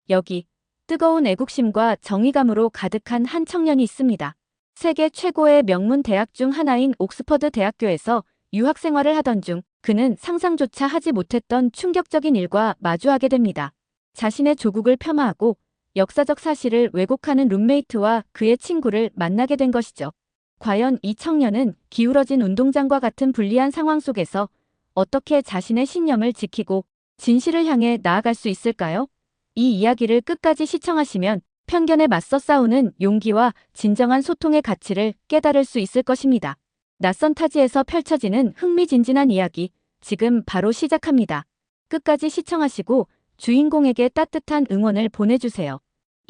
여기 뜨거운 애국심과 정의감으로 가득한 한 청년이 있습니다. 세계 최고의 명문 대학 중 하나인 옥스퍼드 대학교에서 유학 생활을 하던 중 그는 상상조차 하지 못했던 충격적인 일과 마주하게 됩니다. 자신의 조국을 폄하하고 역사적 사실을 왜곡하는 룸메이트와 그의 친구를 만나게 된 것이죠. 과연 이 청년은 기울어진 운동장과 같은 불리한 상황 속에서 어떻게 자신의 신념을 지키고 진실을 향해 나아갈 수 있을까요? 이 이야기를 끝까지 시청하시면 편견에 맞서 싸우는 용기와 진정한 소통의 가치를 깨달을 수 있을 것입니다. 낯선 타지에서 펼쳐지는 흥미진진한 이야기, 지금 바로 시작합니다. 끝까지 시청하시고 주인공에게 따뜻한 응원을 보내주세요.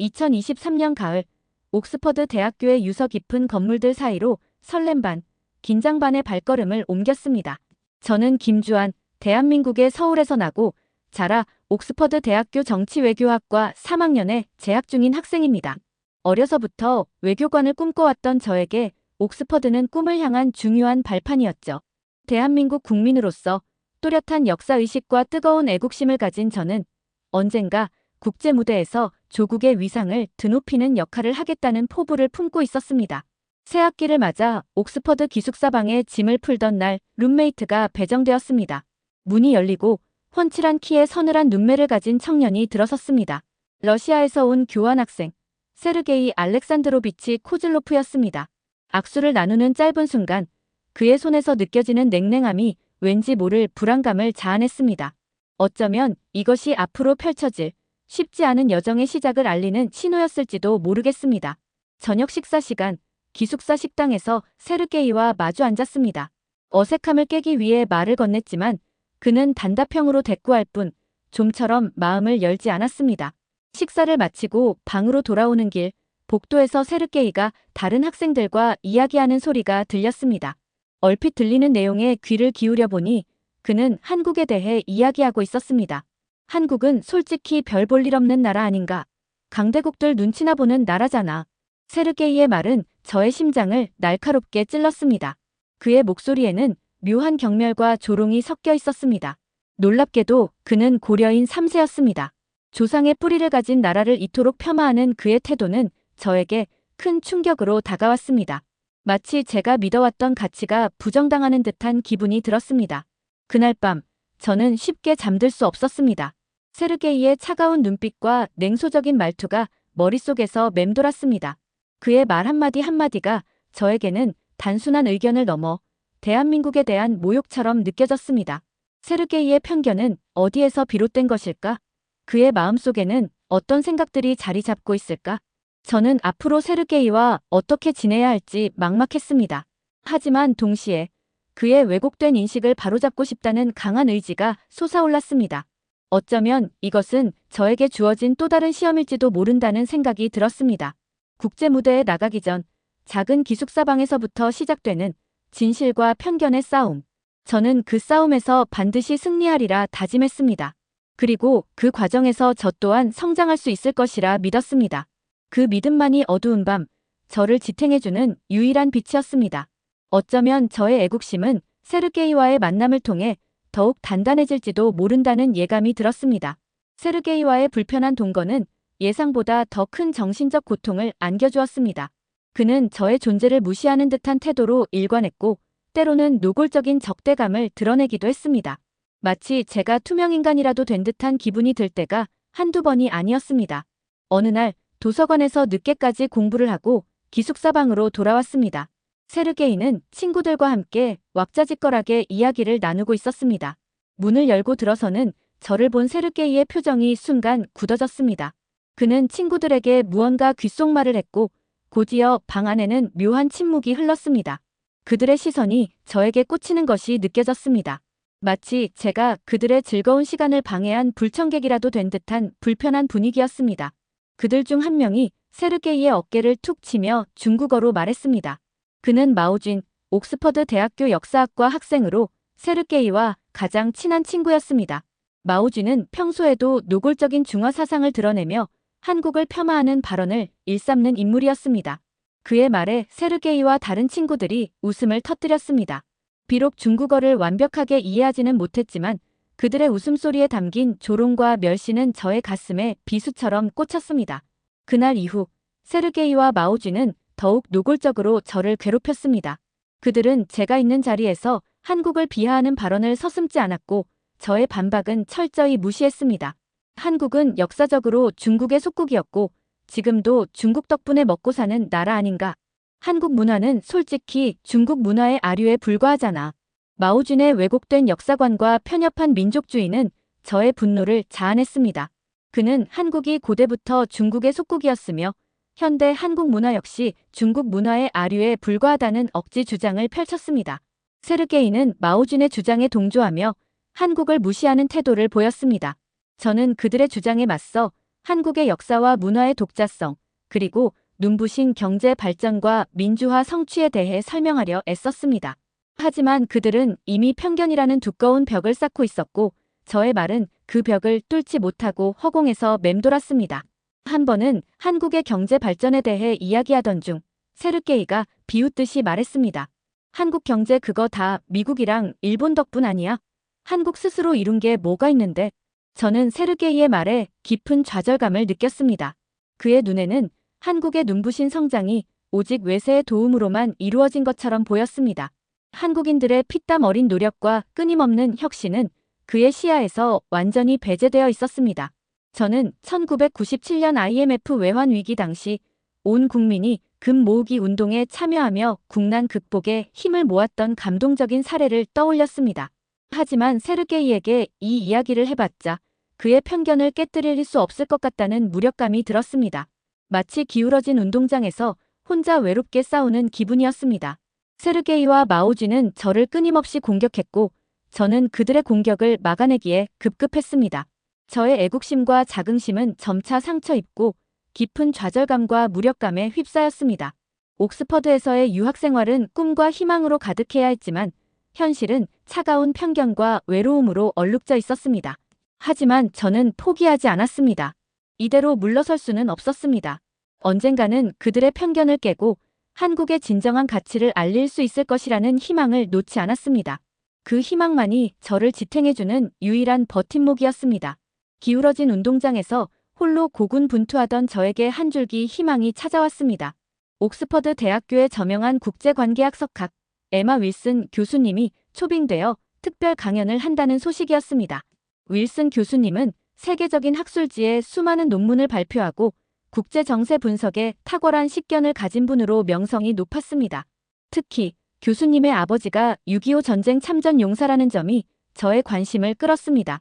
2023년 가을, 옥스퍼드 대학교의 유서 깊은 건물들 사이로 설렘 반, 긴장 반의 발걸음을 옮겼습니다. 저는 김주한, 대한민국의 서울에서 나고 자라 옥스퍼드 대학교 정치외교학과 3학년에 재학 중인 학생입니다. 어려서부터 외교관을 꿈꿔왔던 저에게 옥스퍼드는 꿈을 향한 중요한 발판이었죠. 대한민국 국민으로서 또렷한 역사의식과 뜨거운 애국심을 가진 저는 언젠가 국제 무대에서 조국의 위상을 드높이는 역할을 하겠다는 포부를 품고 있었습니다. 새학기를 맞아 옥스퍼드 기숙사방에 짐을 풀던 날 룸메이트가 배정되었습니다. 문이 열리고 훤칠한 키에 서늘한 눈매를 가진 청년이 들어섰습니다. 러시아에서 온 교환학생 세르게이 알렉산드로비치 코즐로프였습니다. 악수를 나누는 짧은 순간 그의 손에서 느껴지는 냉랭함이 왠지 모를 불안감을 자아냈습니다. 어쩌면 이것이 앞으로 펼쳐질 쉽지 않은 여정의 시작을 알리는 신호였을지도 모르겠습니다. 저녁 식사 시간, 기숙사 식당에서 세르게이와 마주 앉았습니다. 어색함을 깨기 위해 말을 건넸지만 그는 단답형으로 대꾸할 뿐 좀처럼 마음을 열지 않았습니다. 식사를 마치고 방으로 돌아오는 길, 복도에서 세르게이가 다른 학생들과 이야기하는 소리가 들렸습니다. 얼핏 들리는 내용에 귀를 기울여 보니 그는 한국에 대해 이야기하고 있었습니다. 한국은 솔직히 별 볼 일 없는 나라 아닌가? 강대국들 눈치나 보는 나라잖아. 세르게이의 말은 저의 심장을 날카롭게 찔렀습니다. 그의 목소리에는 묘한 경멸과 조롱이 섞여 있었습니다. 놀랍게도 그는 고려인 3세였습니다. 조상의 뿌리를 가진 나라를 이토록 폄하하는 그의 태도는 저에게 큰 충격으로 다가왔습니다. 마치 제가 믿어왔던 가치가 부정당하는 듯한 기분이 들었습니다. 그날 밤, 저는 쉽게 잠들 수 없었습니다. 세르게이의 차가운 눈빛과 냉소적인 말투가 머릿속에서 맴돌았습니다. 그의 말 한마디 한마디가 저에게는 단순한 의견을 넘어 대한민국에 대한 모욕처럼 느껴졌습니다. 세르게이의 편견은 어디에서 비롯된 것일까? 그의 마음속에는 어떤 생각들이 자리 잡고 있을까? 저는 앞으로 세르게이와 어떻게 지내야 할지 막막했습니다. 하지만 동시에 그의 왜곡된 인식을 바로잡고 싶다는 강한 의지가 솟아올랐습니다. 어쩌면 이것은 저에게 주어진 또 다른 시험일지도 모른다는 생각이 들었습니다. 국제 무대에 나가기 전 작은 기숙사방에서부터 시작되는 진실과 편견의 싸움. 저는 그 싸움에서 반드시 승리하리라 다짐했습니다. 그리고 그 과정에서 저 또한 성장할 수 있을 것이라 믿었습니다. 그 믿음만이 어두운 밤, 저를 지탱해주는 유일한 빛이었습니다. 어쩌면 저의 애국심은 세르게이와의 만남을 통해 더욱 단단해질지도 모른다는 예감이 들었습니다. 세르게이와의 불편한 동거는 예상보다 더 큰 정신적 고통을 안겨주었습니다. 그는 저의 존재를 무시하는 듯한 태도로 일관했고 때로는 노골적인 적대감을 드러내기도 했습니다. 마치 제가 투명인간이라도 된 듯한 기분이 들 때가 한두 번이 아니었습니다. 어느 날 도서관에서 늦게까지 공부를 하고 기숙사방으로 돌아왔습니다. 세르게이는 친구들과 함께 왁자지껄하게 이야기를 나누고 있었습니다. 문을 열고 들어서는 저를 본 세르게이의 표정이 순간 굳어졌습니다. 그는 친구들에게 무언가 귓속말을 했고 곧이어 방 안에는 묘한 침묵이 흘렀습니다. 그들의 시선이 저에게 꽂히는 것이 느껴졌습니다. 마치 제가 그들의 즐거운 시간을 방해한 불청객이라도 된 듯한 불편한 분위기였습니다. 그들 중 한 명이 세르게이의 어깨를 툭 치며 중국어로 말했습니다. 그는 마오쥔, 옥스퍼드 대학교 역사학과 학생으로 세르게이와 가장 친한 친구였습니다. 마오쥔은 평소에도 노골적인 중화 사상을 드러내며 한국을 폄하하는 발언을 일삼는 인물이었습니다. 그의 말에 세르게이와 다른 친구들이 웃음을 터뜨렸습니다. 비록 중국어를 완벽하게 이해하지는 못했지만 그들의 웃음소리에 담긴 조롱과 멸시는 저의 가슴에 비수처럼 꽂혔습니다. 그날 이후 세르게이와 마오쥐는 더욱 노골적으로 저를 괴롭혔습니다. 그들은 제가 있는 자리에서 한국을 비하하는 발언을 서슴지 않았고 저의 반박은 철저히 무시했습니다. 한국은 역사적으로 중국의 속국이었고 지금도 중국 덕분에 먹고 사는 나라 아닌가. 한국 문화는 솔직히 중국 문화의 아류에 불과하잖아. 마오준의 왜곡된 역사관과 편협한 민족주의는 저의 분노를 자아냈습니다. 그는 한국이 고대부터 중국의 속국이었으며 현대 한국 문화 역시 중국 문화의 아류에 불과하다는 억지 주장을 펼쳤습니다. 세르게이는 마오준의 주장에 동조하며 한국을 무시하는 태도를 보였습니다. 저는 그들의 주장에 맞서 한국의 역사와 문화의 독자성, 그리고 눈부신 경제 발전과 민주화 성취에 대해 설명하려 애썼습니다. 하지만 그들은 이미 편견이라는 두꺼운 벽을 쌓고 있었고 저의 말은 그 벽을 뚫지 못하고 허공에서 맴돌았습니다. 한 번은 한국의 경제 발전에 대해 이야기하던 중 세르게이가 비웃듯이 말했습니다. 한국 경제 그거 다 미국이랑 일본 덕분 아니야? 한국 스스로 이룬 게 뭐가 있는데? 저는 세르게이의 말에 깊은 좌절감을 느꼈습니다. 그의 눈에는 한국의 눈부신 성장이 오직 외세의 도움으로만 이루어진 것처럼 보였습니다. 한국인들의 피땀 어린 노력과 끊임없는 혁신은 그의 시야에서 완전히 배제되어 있었습니다. 저는 1997년 IMF 외환 위기 당시 온 국민이 금 모으기 운동에 참여하며 국난 극복에 힘을 모았던 감동적인 사례를 떠올렸습니다. 하지만 세르게이에게 이 이야기를 해봤자 그의 편견을 깨뜨릴 수 없을 것 같다는 무력감이 들었습니다. 마치 기울어진 운동장에서 혼자 외롭게 싸우는 기분이었습니다. 세르게이와 마오쥐는 저를 끊임없이 공격했고 저는 그들의 공격을 막아내기에 급급했습니다. 저의 애국심과 자긍심은 점차 상처 입고 깊은 좌절감과 무력감에 휩싸였습니다. 옥스퍼드에서의 유학 생활은 꿈과 희망으로 가득해야 했지만 현실은 차가운 편견과 외로움으로 얼룩져 있었습니다. 하지만 저는 포기하지 않았습니다. 이대로 물러설 수는 없었습니다. 언젠가는 그들의 편견을 깨고 한국의 진정한 가치를 알릴 수 있을 것이라는 희망을 놓지 않았습니다. 그 희망만이 저를 지탱해주는 유일한 버팀목이었습니다. 기울어진 운동장에서 홀로 고군분투하던 저에게 한 줄기 희망이 찾아왔습니다. 옥스퍼드 대학교의 저명한 국제관계학 석학 에마 윌슨 교수님이 초빙되어 특별 강연을 한다는 소식이었습니다. 윌슨 교수님은 세계적인 학술지에 수많은 논문을 발표하고 국제 정세 분석에 탁월한 식견을 가진 분으로 명성이 높았습니다. 특히 교수님의 아버지가 6.25 전쟁 참전 용사라는 점이 저의 관심을 끌었습니다.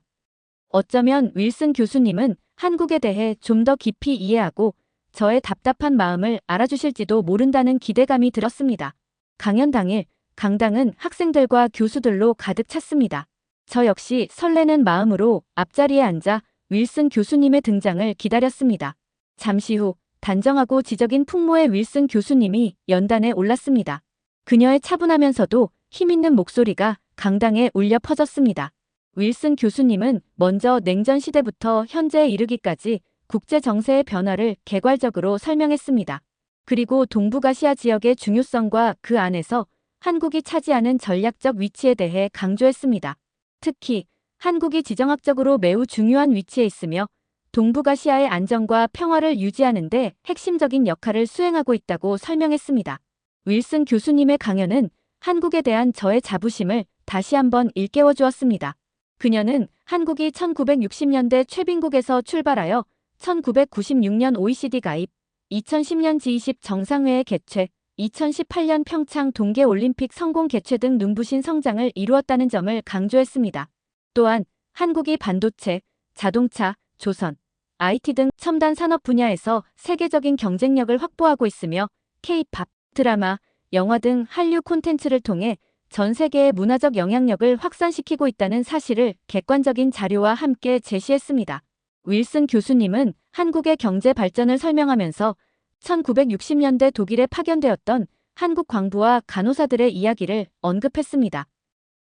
어쩌면 윌슨 교수님은 한국에 대해 좀 더 깊이 이해하고 저의 답답한 마음을 알아주실지도 모른다는 기대감이 들었습니다. 강연 당일 강당은 학생들과 교수들로 가득 찼습니다. 저 역시 설레는 마음으로 앞자리에 앉아 윌슨 교수님의 등장을 기다렸습니다. 잠시 후 단정하고 지적인 풍모의 윌슨 교수님이 연단에 올랐습니다. 그녀의 차분하면서도 힘있는 목소리가 강당에 울려 퍼졌습니다. 윌슨 교수님은 먼저 냉전 시대부터 현재에 이르기까지 국제 정세의 변화를 개괄적으로 설명했습니다. 그리고 동북아시아 지역의 중요성과 그 안에서 한국이 차지하는 전략적 위치에 대해 강조했습니다. 특히 한국이 지정학적으로 매우 중요한 위치에 있으며 동북아시아의 안정과 평화를 유지하는 데 핵심적인 역할을 수행하고 있다고 설명했습니다. 윌슨 교수님의 강연은 한국에 대한 저의 자부심을 다시 한번 일깨워 주었습니다. 그녀는 한국이 1960년대 최빈국에서 출발하여 1996년 OECD 가입, 2010년 G20 정상회의 개최, 2018년 평창 동계올림픽 성공 개최 등 눈부신 성장을 이루었다는 점을 강조했습니다. 또한 한국이 반도체, 자동차, 조선, IT 등 첨단 산업 분야에서 세계적인 경쟁력을 확보하고 있으며 K-팝, 드라마, 영화 등 한류 콘텐츠를 통해 전 세계의 문화적 영향력을 확산시키고 있다는 사실을 객관적인 자료와 함께 제시했습니다. 윌슨 교수님은 한국의 경제 발전을 설명하면서 1960년대 독일에 파견되었던 한국 광부와 간호사들의 이야기를 언급했습니다.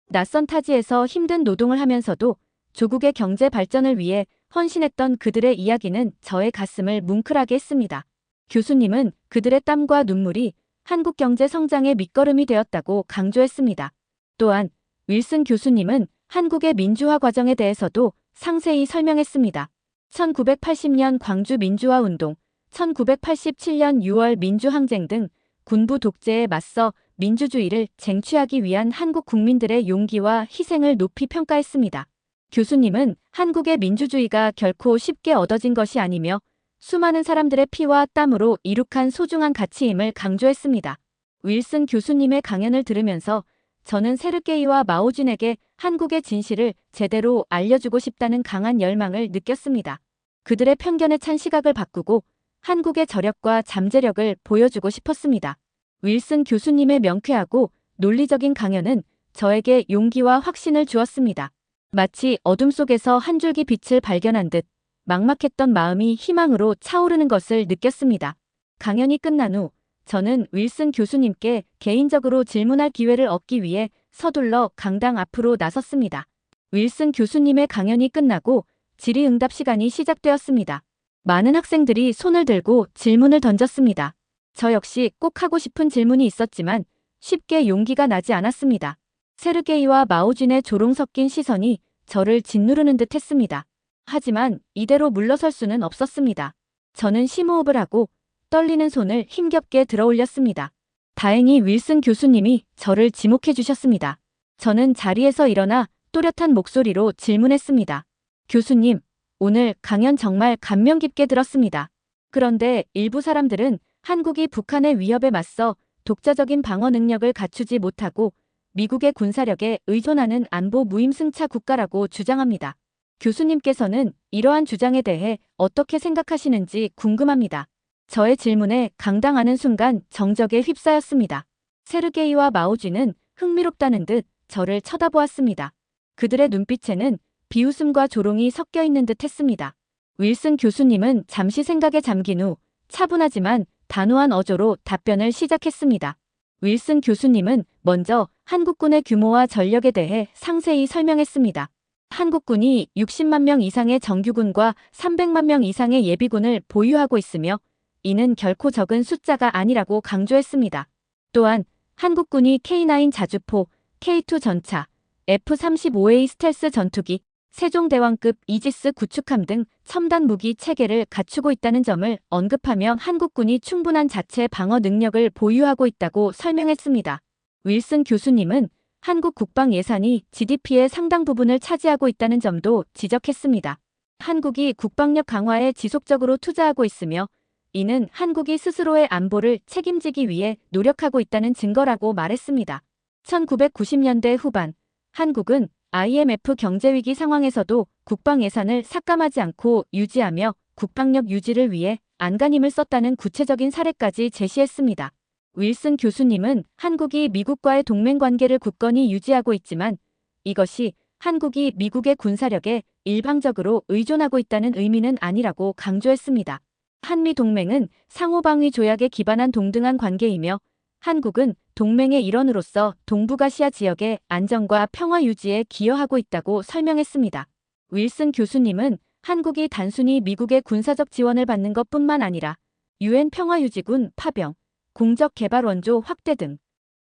낯선 타지에서 힘든 노동을 하면서도 조국의 경제 발전을 위해 헌신했던 그들의 이야기는 저의 가슴을 뭉클하게 했습니다. 교수님은 그들의 땀과 눈물이 한국 경제 성장의 밑거름이 되었다고 강조했습니다. 또한 윌슨 교수님은 한국의 민주화 과정에 대해서도 상세히 설명했습니다. 1980년 광주 민주화 운동, 1987년 6월 민주항쟁 등 군부 독재에 맞서 민주주의를 쟁취하기 위한 한국 국민들의 용기와 희생을 높이 평가했습니다. 교수님은 한국의 민주주의가 결코 쉽게 얻어진 것이 아니며 수많은 사람들의 피와 땀으로 이룩한 소중한 가치임을 강조했습니다. 윌슨 교수님의 강연을 들으면서 저는 세르게이와 마오준에게 한국의 진실을 제대로 알려주고 싶다는 강한 열망을 느꼈습니다. 그들의 편견에 찬 시각을 바꾸고 한국의 저력과 잠재력을 보여주고 싶었습니다. 윌슨 교수님의 명쾌하고 논리적인 강연은 저에게 용기와 확신을 주었습니다. 마치 어둠 속에서 한 줄기 빛을 발견한 듯 막막했던 마음이 희망으로 차오르는 것을 느꼈습니다. 강연이 끝난 후 저는 윌슨 교수님께 개인적으로 질문할 기회를 얻기 위해 서둘러 강당 앞으로 나섰습니다. 윌슨 교수님의 강연이 끝나고 질의응답 시간이 시작되었습니다. 많은 학생들이 손을 들고 질문을 던졌습니다. 저 역시 꼭 하고 싶은 질문이 있었지만 쉽게 용기가 나지 않았습니다. 세르게이와 마오준의 조롱 섞인 시선이 저를 짓누르는 듯 했습니다. 하지만 이대로 물러설 수는 없었습니다. 저는 심호흡을 하고 떨리는 손을 힘겹게 들어올렸습니다. 다행히 윌슨 교수님이 저를 지목해 주셨습니다. 저는 자리에서 일어나 또렷한 목소리로 질문했습니다. 교수님, 오늘 강연 정말 감명 깊게 들었습니다. 그런데 일부 사람들은 한국이 북한의 위협에 맞서 독자적인 방어 능력을 갖추지 못하고 미국의 군사력에 의존하는 안보 무임승차 국가라고 주장합니다. 교수님께서는 이러한 주장에 대해 어떻게 생각하시는지 궁금합니다. 저의 질문에 강당하는 순간 정적에 휩싸였습니다. 세르게이와 마오준은 흥미롭다는 듯 저를 쳐다보았습니다. 그들의 눈빛에는 비웃음과 조롱이 섞여 있는 듯 했습니다. 윌슨 교수님은 잠시 생각에 잠긴 후 차분하지만 단호한 어조로 답변을 시작했습니다. 윌슨 교수님은 먼저 한국군의 규모와 전력에 대해 상세히 설명했습니다. 한국군이 60만 명 이상의 정규군과 300만 명 이상의 예비군을 보유하고 있으며 이는 결코 적은 숫자가 아니라고 강조했습니다. 또한 한국군이 K9 자주포, K2 전차, F-35A 스텔스 전투기, 세종대왕급 이지스 구축함 등 첨단 무기 체계를 갖추고 있다는 점을 언급하며 한국군이 충분한 자체 방어 능력을 보유하고 있다고 설명했습니다. 윌슨 교수님은 한국 국방 예산이 GDP의 상당 부분을 차지하고 있다는 점도 지적했습니다. 한국이 국방력 강화에 지속적으로 투자하고 있으며 이는 한국이 스스로의 안보를 책임지기 위해 노력하고 있다는 증거라고 말했습니다. 1990년대 후반 한국은 IMF 경제위기 상황에서도 국방 예산을 삭감하지 않고 유지하며 국방력 유지를 위해 안간힘을 썼다는 구체적인 사례까지 제시했습니다. 윌슨 교수님은 한국이 미국과의 동맹 관계를 굳건히 유지하고 있지만 이것이 한국이 미국의 군사력에 일방적으로 의존하고 있다는 의미는 아니라고 강조했습니다. 한미 동맹은 상호방위 조약에 기반한 동등한 관계이며 한국은 동맹의 일원으로서 동북아시아 지역의 안정과 평화 유지에 기여하고 있다고 설명했습니다. 윌슨 교수님은 한국이 단순히 미국의 군사적 지원을 받는 것뿐만 아니라 유엔 평화유지군 파병, 공적 개발 원조 확대 등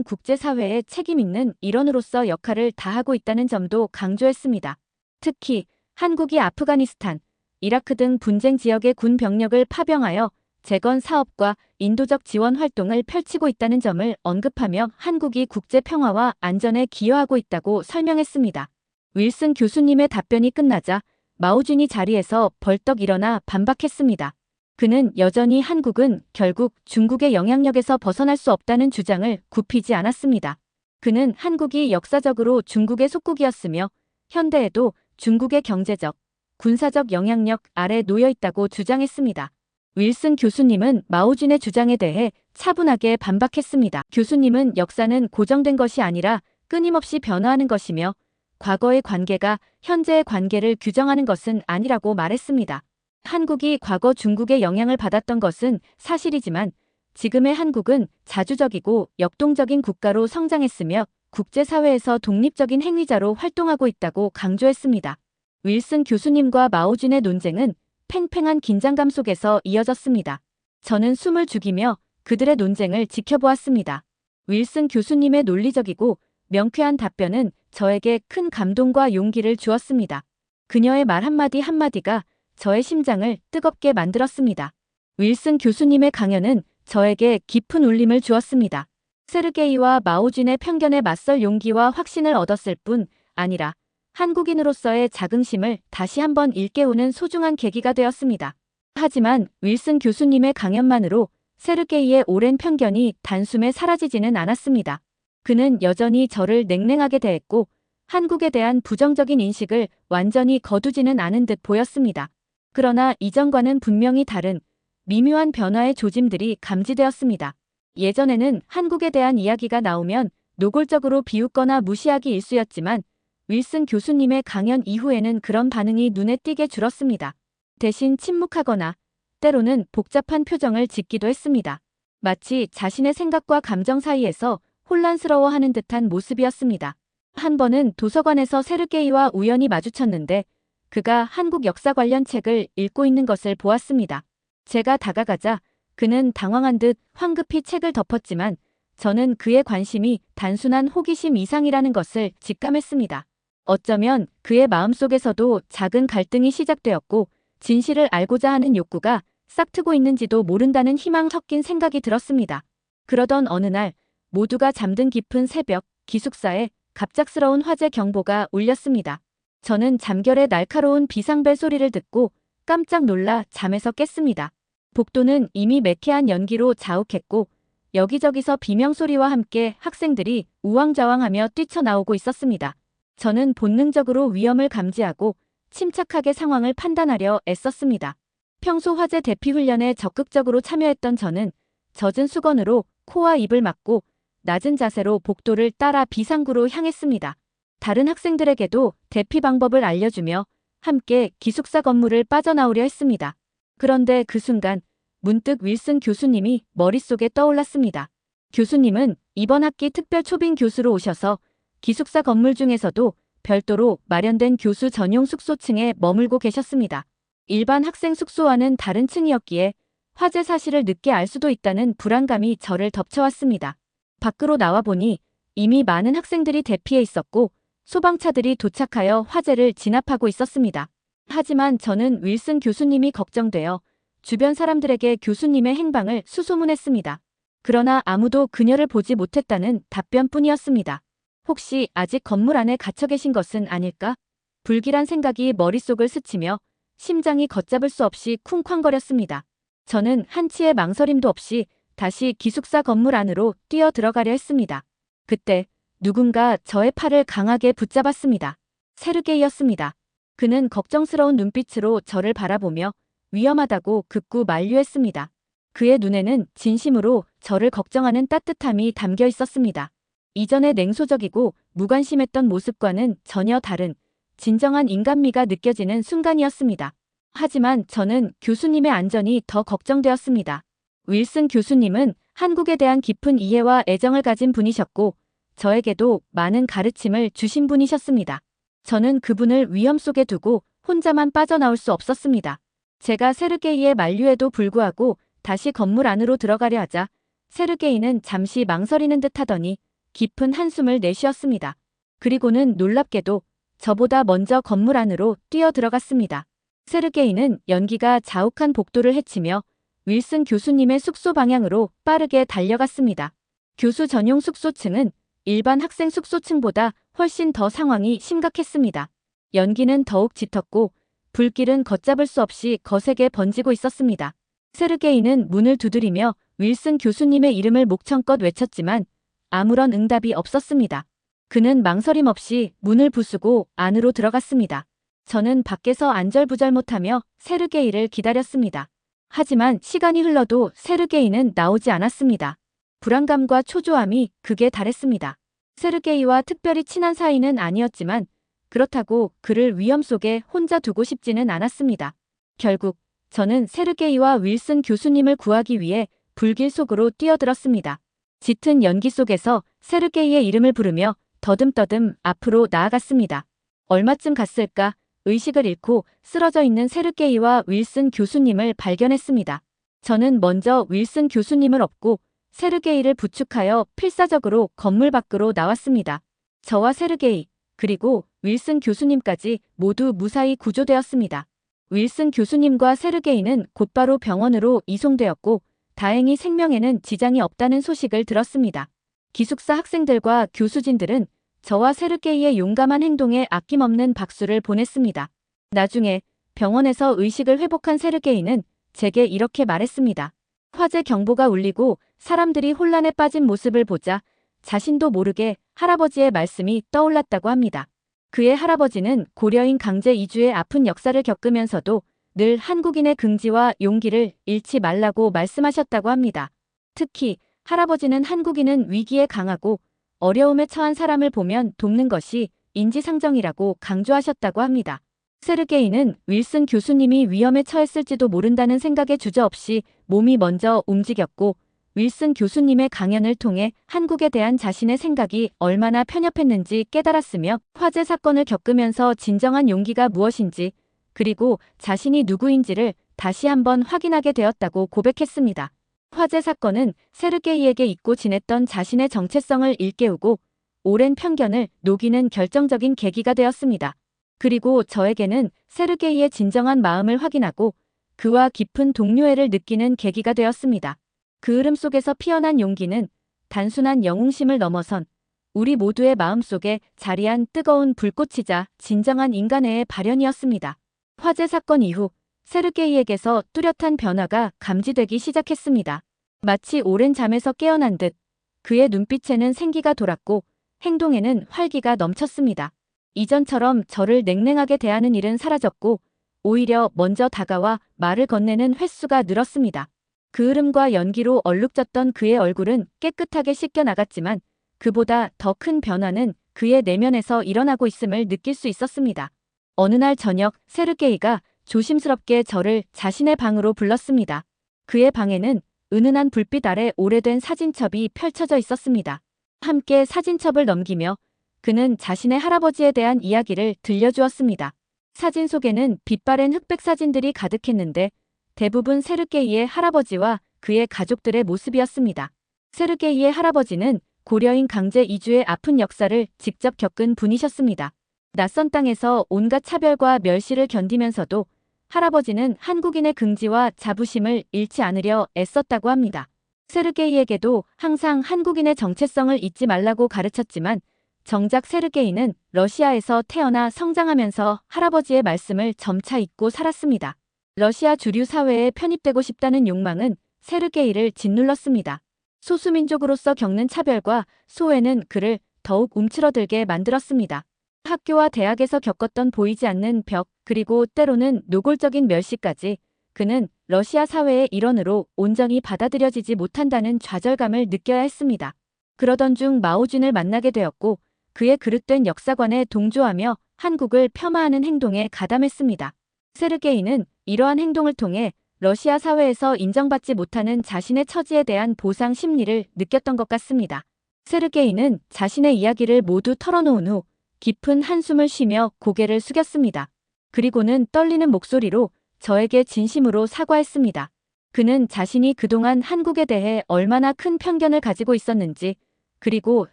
국제사회에 책임 있는 일원으로서 역할을 다하고 있다는 점도 강조했습니다. 특히 한국이 아프가니스탄, 이라크 등 분쟁 지역의 군 병력을 파병하여 재건 사업과 인도적 지원 활동을 펼치고 있다는 점을 언급하며 한국이 국제 평화와 안전에 기여하고 있다고 설명했습니다. 윌슨 교수님의 답변이 끝나자 마오준이 자리에서 벌떡 일어나 반박했습니다. 그는 여전히 한국은 결국 중국의 영향력에서 벗어날 수 없다는 주장을 굽히지 않았습니다. 그는 한국이 역사적으로 중국의 속국이었으며 현대에도 중국의 경제적, 군사적 영향력 아래 놓여 있다고 주장했습니다. 윌슨 교수님은 마오준의 주장에 대해 차분하게 반박했습니다. 교수님은 역사는 고정된 것이 아니라 끊임없이 변화하는 것이며 과거의 관계가 현재의 관계를 규정하는 것은 아니라고 말했습니다. 한국이 과거 중국의 영향을 받았던 것은 사실이지만 지금의 한국은 자주적이고 역동적인 국가로 성장했으며 국제사회에서 독립적인 행위자로 활동하고 있다고 강조했습니다. 윌슨 교수님과 마오준의 논쟁은 팽팽한 긴장감 속에서 이어졌습니다. 저는 숨을 죽이며 그들의 논쟁을 지켜보았습니다. 윌슨 교수님의 논리적이고 명쾌한 답변은 저에게 큰 감동과 용기를 주었습니다. 그녀의 말 한마디 한마디가 저의 심장을 뜨겁게 만들었습니다. 윌슨 교수님의 강연은 저에게 깊은 울림을 주었습니다. 세르게이와 마오준의 편견에 맞설 용기와 확신을 얻었을 뿐 아니라 한국인으로서의 자긍심을 다시 한번 일깨우는 소중한 계기가 되었습니다. 하지만 윌슨 교수님의 강연만으로 세르게이의 오랜 편견이 단숨에 사라지지는 않았습니다. 그는 여전히 저를 냉랭하게 대했고 한국에 대한 부정적인 인식을 완전히 거두지는 않은 듯 보였습니다. 그러나 이전과는 분명히 다른 미묘한 변화의 조짐들이 감지되었습니다. 예전에는 한국에 대한 이야기가 나오면 노골적으로 비웃거나 무시하기 일쑤였지만 윌슨 교수님의 강연 이후에는 그런 반응이 눈에 띄게 줄었습니다. 대신 침묵하거나 때로는 복잡한 표정을 짓기도 했습니다. 마치 자신의 생각과 감정 사이에서 혼란스러워하는 듯한 모습이었습니다. 한 번은 도서관에서 세르게이와 우연히 마주쳤는데 그가 한국 역사 관련 책을 읽고 있는 것을 보았습니다. 제가 다가가자 그는 당황한 듯 황급히 책을 덮었지만 저는 그의 관심이 단순한 호기심 이상이라는 것을 직감했습니다. 어쩌면 그의 마음속에서도 작은 갈등이 시작되었고 진실을 알고자 하는 욕구가 싹트고 있는지도 모른다는 희망 섞인 생각이 들었습니다. 그러던 어느 날 모두가 잠든 깊은 새벽 기숙사에 갑작스러운 화재 경보가 울렸습니다. 저는 잠결에 날카로운 비상벨 소리를 듣고 깜짝 놀라 잠에서 깼습니다. 복도는 이미 매캐한 연기로 자욱했고 여기저기서 비명소리와 함께 학생들이 우왕좌왕하며 뛰쳐나오고 있었습니다. 저는 본능적으로 위험을 감지하고 침착하게 상황을 판단하려 애썼습니다. 평소 화재 대피 훈련에 적극적으로 참여했던 저는 젖은 수건으로 코와 입을 막고 낮은 자세로 복도를 따라 비상구로 향했습니다. 다른 학생들에게도 대피 방법을 알려주며 함께 기숙사 건물을 빠져나오려 했습니다. 그런데 그 순간 문득 윌슨 교수님이 머릿속에 떠올랐습니다. 교수님은 이번 학기 특별 초빙 교수로 오셔서 기숙사 건물 중에서도 별도로 마련된 교수 전용 숙소층에 머물고 계셨습니다. 일반 학생 숙소와는 다른 층이었기에 화재 사실을 늦게 알 수도 있다는 불안감이 저를 덮쳐왔습니다. 밖으로 나와보니 이미 많은 학생들이 대피해 있었고 소방차들이 도착하여 화재를 진압하고 있었습니다. 하지만 저는 윌슨 교수님이 걱정되어 주변 사람들에게 교수님의 행방을 수소문했습니다. 그러나 아무도 그녀를 보지 못했다는 답변뿐이었습니다. 혹시 아직 건물 안에 갇혀 계신 것은 아닐까? 불길한 생각이 머릿속을 스치며 심장이 걷잡을 수 없이 쿵쾅거렸습니다. 저는 한치의 망설임도 없이 다시 기숙사 건물 안으로 뛰어 들어가려 했습니다. 그때 누군가 저의 팔을 강하게 붙잡았습니다. 세르게이였습니다. 그는 걱정스러운 눈빛으로 저를 바라보며 위험하다고 극구 만류했습니다. 그의 눈에는 진심으로 저를 걱정하는 따뜻함이 담겨 있었습니다. 이전의 냉소적이고 무관심했던 모습과는 전혀 다른 진정한 인간미가 느껴지는 순간이었습니다. 하지만 저는 교수님의 안전이 더 걱정되었습니다. 윌슨 교수님은 한국에 대한 깊은 이해와 애정을 가진 분이셨고 저에게도 많은 가르침을 주신 분이셨습니다. 저는 그분을 위험 속에 두고 혼자만 빠져나올 수 없었습니다. 제가 세르게이의 만류에도 불구하고 다시 건물 안으로 들어가려 하자 세르게이는 잠시 망설이는 듯 하더니 깊은 한숨을 내쉬었습니다. 그리고는 놀랍게도 저보다 먼저 건물 안으로 뛰어 들어갔습니다. 세르게이는 연기가 자욱한 복도를 헤치며 윌슨 교수님의 숙소 방향으로 빠르게 달려갔습니다. 교수 전용 숙소층은 일반 학생 숙소층보다 훨씬 더 상황이 심각했습니다. 연기는 더욱 짙었고 불길은 걷잡을 수 없이 거세게 번지고 있었습니다. 세르게이는 문을 두드리며 윌슨 교수님의 이름을 목청껏 외쳤지만 아무런 응답이 없었습니다. 그는 망설임 없이 문을 부수고 안으로 들어갔습니다. 저는 밖에서 안절부절 못하며 세르게이를 기다렸습니다. 하지만 시간이 흘러도 세르게이는 나오지 않았습니다. 불안감과 초조함이 극에 달했습니다. 세르게이와 특별히 친한 사이는 아니었지만 그렇다고 그를 위험 속에 혼자 두고 싶지는 않았습니다. 결국 저는 세르게이와 윌슨 교수님을 구하기 위해 불길 속으로 뛰어들었습니다. 짙은 연기 속에서 세르게이의 이름을 부르며 더듬더듬 앞으로 나아갔습니다. 얼마쯤 갔을까? 의식을 잃고 쓰러져 있는 세르게이와 윌슨 교수님을 발견했습니다. 저는 먼저 윌슨 교수님을 업고 세르게이를 부축하여 필사적으로 건물 밖으로 나왔습니다. 저와 세르게이, 그리고 윌슨 교수님까지 모두 무사히 구조되었습니다. 윌슨 교수님과 세르게이는 곧바로 병원으로 이송되었고 다행히 생명에는 지장이 없다는 소식을 들었습니다. 기숙사 학생들과 교수진들은 저와 세르게이의 용감한 행동에 아낌없는 박수를 보냈습니다. 나중에 병원에서 의식을 회복한 세르게이는 제게 이렇게 말했습니다. 화재 경보가 울리고 사람들이 혼란에 빠진 모습을 보자 자신도 모르게 할아버지의 말씀이 떠올랐다고 합니다. 그의 할아버지는 고려인 강제 이주의 아픈 역사를 겪으면서도 늘 한국인의 긍지와 용기를 잃지 말라고 말씀하셨다고 합니다. 특히 할아버지는 한국인은 위기에 강하고 어려움에 처한 사람을 보면 돕는 것이 인지상정이라고 강조하셨다고 합니다. 세르게이는 윌슨 교수님이 위험에 처했을지도 모른다는 생각에 주저없이 몸이 먼저 움직였고 윌슨 교수님의 강연을 통해 한국에 대한 자신의 생각이 얼마나 편협했는지 깨달았으며 화재 사건을 겪으면서 진정한 용기가 무엇인지 그리고 자신이 누구인지를 다시 한번 확인하게 되었다고 고백했습니다. 화재 사건은 세르게이에게 잊고 지냈던 자신의 정체성을 일깨우고 오랜 편견을 녹이는 결정적인 계기가 되었습니다. 그리고 저에게는 세르게이의 진정한 마음을 확인하고 그와 깊은 동료애를 느끼는 계기가 되었습니다. 그 흐름 속에서 피어난 용기는 단순한 영웅심을 넘어선 우리 모두의 마음속에 자리한 뜨거운 불꽃이자 진정한 인간애의 발현이었습니다. 화재 사건 이후 세르게이에게서 뚜렷한 변화가 감지되기 시작했습니다. 마치 오랜 잠에서 깨어난 듯 그의 눈빛에는 생기가 돌았고 행동에는 활기가 넘쳤습니다. 이전처럼 저를 냉랭하게 대하는 일은 사라졌고 오히려 먼저 다가와 말을 건네는 횟수가 늘었습니다. 그 흐름과 연기로 얼룩졌던 그의 얼굴은 깨끗하게 씻겨나갔지만 그보다 더 큰 변화는 그의 내면에서 일어나고 있음을 느낄 수 있었습니다. 어느 날 저녁 세르게이가 조심스럽게 저를 자신의 방으로 불렀습니다. 그의 방에는 은은한 불빛 아래 오래된 사진첩이 펼쳐져 있었습니다. 함께 사진첩을 넘기며 그는 자신의 할아버지에 대한 이야기를 들려주었습니다. 사진 속에는 빛바랜 흑백 사진들이 가득했는데 대부분 세르게이의 할아버지와 그의 가족들의 모습이었습니다. 세르게이의 할아버지는 고려인 강제 이주의 아픈 역사를 직접 겪은 분이셨습니다. 낯선 땅에서 온갖 차별과 멸시를 견디면서도 할아버지는 한국인의 긍지와 자부심을 잃지 않으려 애썼다고 합니다. 세르게이에게도 항상 한국인의 정체성을 잊지 말라고 가르쳤지만 정작 세르게이는 러시아에서 태어나 성장하면서 할아버지의 말씀을 점차 잊고 살았습니다. 러시아 주류 사회에 편입되고 싶다는 욕망은 세르게이를 짓눌렀습니다. 소수민족으로서 겪는 차별과 소외는 그를 더욱 움츠러들게 만들었습니다. 학교와 대학에서 겪었던 보이지 않는 벽, 그리고 때로는 노골적인 멸시까지 그는 러시아 사회의 일원으로 온전히 받아들여지지 못한다는 좌절감을 느껴야 했습니다. 그러던 중 마오준을 만나게 되었고 그의 그릇된 역사관에 동조하며 한국을 폄하하는 행동에 가담했습니다. 세르게이는 이러한 행동을 통해 러시아 사회에서 인정받지 못하는 자신의 처지에 대한 보상 심리를 느꼈던 것 같습니다. 세르게이는 자신의 이야기를 모두 털어놓은 후 깊은 한숨을 쉬며 고개를 숙였습니다. 그리고는 떨리는 목소리로 저에게 진심으로 사과했습니다. 그는 자신이 그동안 한국에 대해 얼마나 큰 편견을 가지고 있었는지, 그리고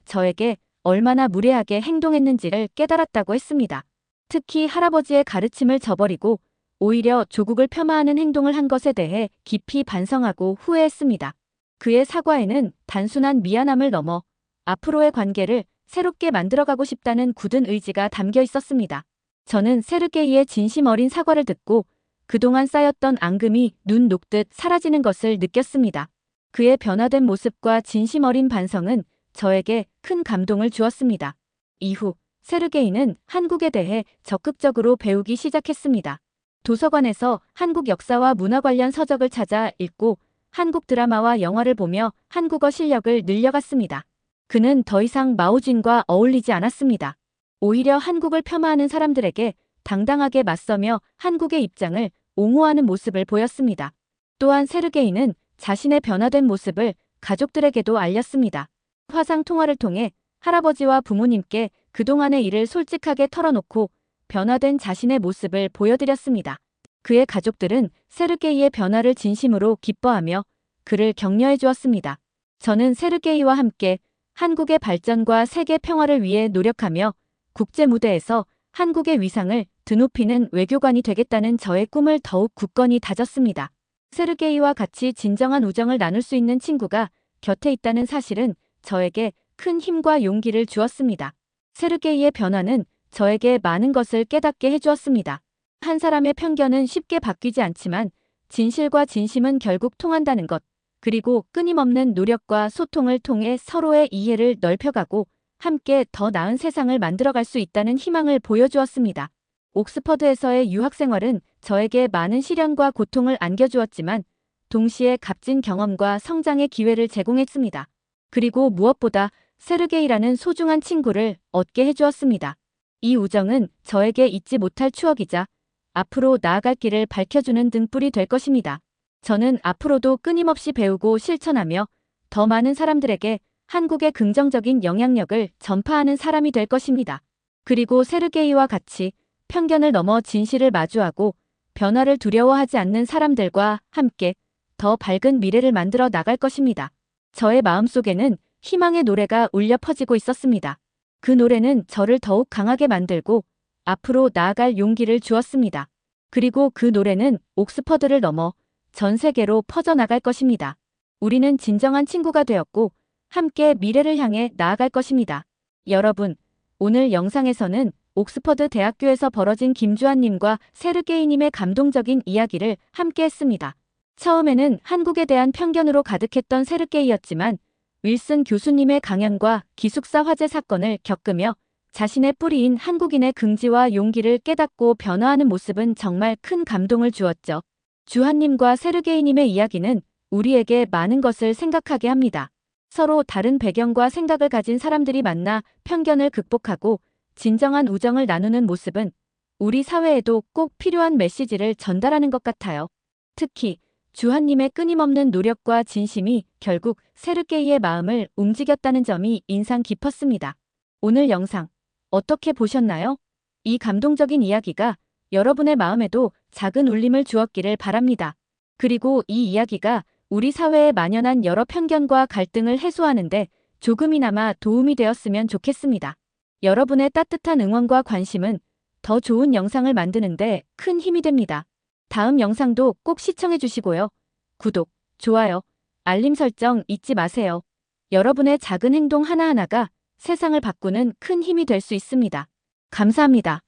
저에게 얼마나 무례하게 행동했는지를 깨달았다고 했습니다. 특히 할아버지의 가르침을 저버리고 오히려 조국을 폄하하는 행동을 한 것에 대해 깊이 반성하고 후회했습니다. 그의 사과에는 단순한 미안함을 넘어 앞으로의 관계를 새롭게 만들어가고 싶다는 굳은 의지가 담겨 있었습니다. 저는 세르게이의 진심 어린 사과를 듣고 그동안 쌓였던 앙금이 눈 녹듯 사라지는 것을 느꼈습니다. 그의 변화된 모습과 진심 어린 반성은 저에게 큰 감동을 주었습니다. 이후 세르게이는 한국에 대해 적극적으로 배우기 시작했습니다. 도서관에서 한국 역사와 문화 관련 서적을 찾아 읽고 한국 드라마와 영화를 보며 한국어 실력을 늘려갔습니다. 그는 더 이상 마오진과 어울리지 않았습니다. 오히려 한국을 폄하하는 사람들에게 당당하게 맞서며 한국의 입장을 옹호하는 모습을 보였습니다. 또한 세르게이는 자신의 변화된 모습을 가족들에게도 알렸습니다. 화상 통화를 통해 할아버지와 부모님께 그동안의 일을 솔직하게 털어놓고 변화된 자신의 모습을 보여드렸습니다. 그의 가족들은 세르게이의 변화를 진심으로 기뻐하며 그를 격려해 주었습니다. 저는 세르게이와 함께 한국의 발전과 세계 평화를 위해 노력하며 국제 무대에서 한국의 위상을 드높이는 외교관이 되겠다는 저의 꿈을 더욱 굳건히 다졌습니다. 세르게이와 같이 진정한 우정을 나눌 수 있는 친구가 곁에 있다는 사실은 저에게 큰 힘과 용기를 주었습니다. 세르게이의 변화는 저에게 많은 것을 깨닫게 해주었습니다. 한 사람의 편견은 쉽게 바뀌지 않지만 진실과 진심은 결국 통한다는 것, 그리고 끊임없는 노력과 소통을 통해 서로의 이해를 넓혀가고 함께 더 나은 세상을 만들어갈 수 있다는 희망을 보여주었습니다. 옥스퍼드에서의 유학 생활은 저에게 많은 시련과 고통을 안겨주었지만 동시에 값진 경험과 성장의 기회를 제공했습니다. 그리고 무엇보다 세르게이라는 소중한 친구를 얻게 해주었습니다. 이 우정은 저에게 잊지 못할 추억이자 앞으로 나아갈 길을 밝혀주는 등불이 될 것입니다. 저는 앞으로도 끊임없이 배우고 실천하며 더 많은 사람들에게 한국의 긍정적인 영향력을 전파하는 사람이 될 것입니다. 그리고 세르게이와 같이 편견을 넘어 진실을 마주하고 변화를 두려워하지 않는 사람들과 함께 더 밝은 미래를 만들어 나갈 것입니다. 저의 마음속에는 희망의 노래가 울려 퍼지고 있었습니다. 그 노래는 저를 더욱 강하게 만들고 앞으로 나아갈 용기를 주었습니다. 그리고 그 노래는 옥스퍼드를 넘어 전 세계로 퍼져나갈 것입니다. 우리는 진정한 친구가 되었고 함께 미래를 향해 나아갈 것입니다. 여러분, 오늘 영상에서는 옥스퍼드 대학교에서 벌어진 김주한님과 세르게이님의 감동적인 이야기를 함께 했습니다. 처음에는 한국에 대한 편견으로 가득했던 세르게이였지만 윌슨 교수님의 강연과 기숙사 화재 사건을 겪으며 자신의 뿌리인 한국인의 긍지와 용기를 깨닫고 변화하는 모습은 정말 큰 감동을 주었죠. 주한님과 세르게이님의 이야기는 우리에게 많은 것을 생각하게 합니다. 서로 다른 배경과 생각을 가진 사람들이 만나 편견을 극복하고 진정한 우정을 나누는 모습은 우리 사회에도 꼭 필요한 메시지를 전달하는 것 같아요. 특히 주한님의 끊임없는 노력과 진심이 결국 세르게이의 마음을 움직였다는 점이 인상 깊었습니다. 오늘 영상 어떻게 보셨나요? 이 감동적인 이야기가 여러분의 마음에도 작은 울림을 주었기를 바랍니다. 그리고 이 이야기가 우리 사회에 만연한 여러 편견과 갈등을 해소하는데 조금이나마 도움이 되었으면 좋겠습니다. 여러분의 따뜻한 응원과 관심은 더 좋은 영상을 만드는데 큰 힘이 됩니다. 다음 영상도 꼭 시청해 주시고요. 구독, 좋아요, 알림 설정 잊지 마세요. 여러분의 작은 행동 하나하나가 세상을 바꾸는 큰 힘이 될 수 있습니다. 감사합니다.